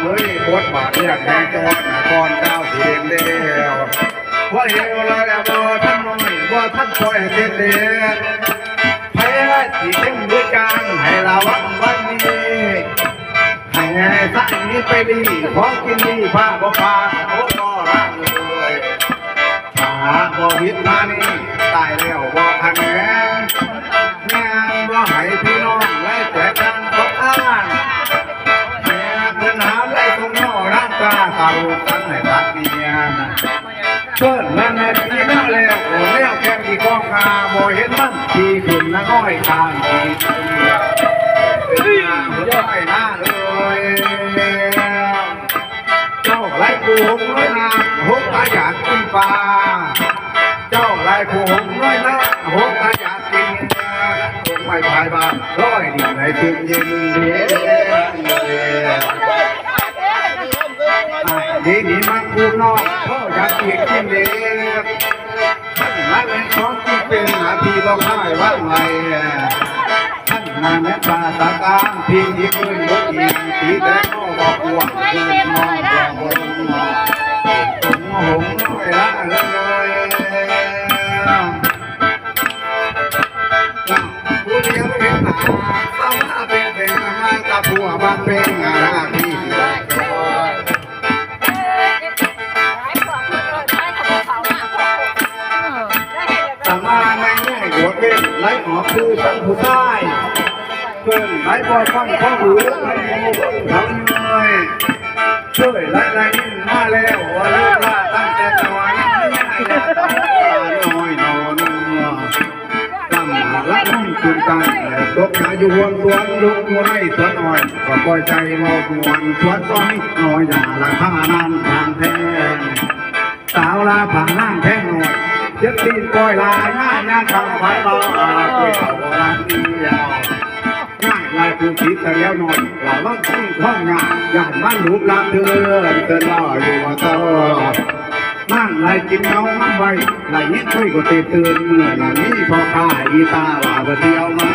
เฮ้ยบทบาทเรียกแห่งจอนก่อนเจ้าเสียงเดียวว่าเฮวแล้วบ่ท่านน้อยบ่ท่านคอยเด็ดเด็ดแพ้ที่เข้มด้วยกันให้ระวังวันนี้ให้สักนี้ไปดีของกินดีผ้าบ่ผ้าโอ้บ่รักเลยถ้าบ่วิทมานี่ตายแล้วบ่ทันแง่งานบ่ให้พี่น้องไล่แต่กันตกอ้านแม่เพิ่นหาไล่ตรงนอกร่างกาตาลูกกันให้ตัดเนียนเพิ่นนั่นแหละที่นั่นแล้วโอ้แล้วแค่มีกองกาบ่เห็นมันที่ขึ้นนะก้อยทางที่ขึ้นย่อยหน้าเลยเจ้าไรผู้หงน้อยนาหงตาอยากกินปลาเจ้าไรผู้หงน้อยนาหงตาอยากกินปลาคงไม่พายบาร้อยดีในตึกเย็นดีนี่มันกูนอกเขาอยากกินกินเด็กท่านนั้นเป็นของที่เป็นหน้าที่บอกให้ว่าไงท่านนั้นเป็นปลาตาการพี่ที่ขึ้นรถอีกตีแต่ก็บอกว่าคือนอนบอกบนนอนหงน้อยละเลยผู้เลี้ยงเป็นหนาเข้ามาเป็นมาตาผัวบ้านเป็นงานพี่สามาในแง่หัวเป็นไรหอคือสังผู้ใต้เกินไรบอยฟังข้อหูไรโม่เขาเลยช่วยไรมาแล้วเลิกล่าตั้งแต่ตอนนี้อย่าต้องน้อยนอนตั้งมาละน้องคุณกันตกขาอยู่วนสวนลุกหัวให้สวนอ่อยก็ปล่อยใจมองมวนสวนก้อนน้อยอย่าละข้านั่นทางแทงสาวลาผ่านนั่งแทงหน่อยเจ็บตีนปล่อยลายง่ายย่างคำพันเบาเกี่ยวรักเดียวง่ายลายคือคิดแต่แล้วหน่อยเราต้องทิ้งห้องงานอย่าบ้านหลุมลามเตือนล่ออยู่ว่าเต้านั่งลายกินเงาน้ำใบลายยิ้มช่วยก็เตือนเมื่อหลังนี้พอข้าอีตาลาเที่ยวมา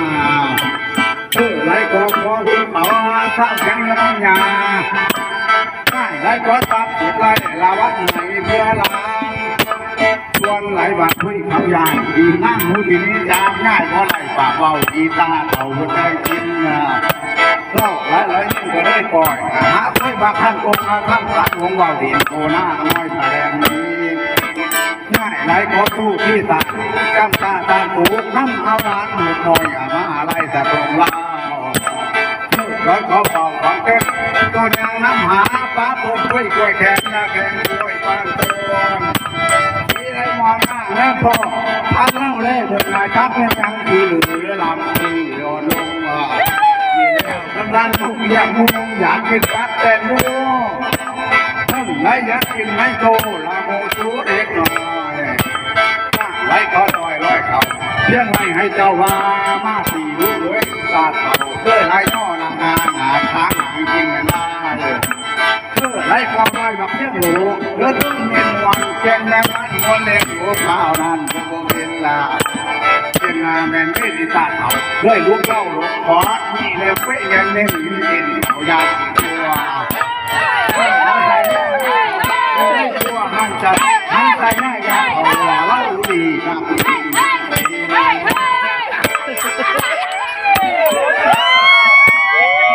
ลายกองพอเพื่อเป่าสร้างแข่งน้ำยาง่ายลายก้อนตับติดลายลาวัดไหนเพื่อลาชวนไหลบาดคุยเขาใหญ่ดีนั่งหูดีนี้ยากง่ายเพราะไหลปากเบาอีตาเขาหัวใจกินเล่าหลายยิ่งก็ได้ปล่อยหาคุยบาขั้นกงขั้นสั่งวงเบาดีโคหน้าน้อยแถลงนี้ง่ายไหลก็สู้ที่ตากำตาตาปูน้ำเอาล้านหมดหน่อยมาอะไรแต่ตรงล่าร้อยเขาเป่าของเต้นก็ยังน้ำหาป้าต้นกล้วยกล้วยแข็งนะแข็งกล้วยปานตัวมองหน้าแล้วพอท่านเล่าเล่เถิดนายครับเป็นยังคือหรือลำคือโยนลงว่ากำลังทุกอย่างมุ่งอยากกินปัดแต่มูท่านไรอยากกินไม่โตลาโมชูเด็กหน่อยไรก็ลอยเขาเพียงไรให้เจ้าว่ามาสี่รู้เลยตาเต่าเพื่อไรนอนางหาทางหางกินกันได้ไรความไรแบบเพียงหลูเลือดเงินวันแกงแมงมันคนเล็กหัวข้าวนั่นเป็นวงเวียนลาเป็นงานแมนไม่ดีตาเขาด้วยลูกเล่าลูกขอนี่เลยเฟ้ยยังเล่นกินเขายาตัวหันใจ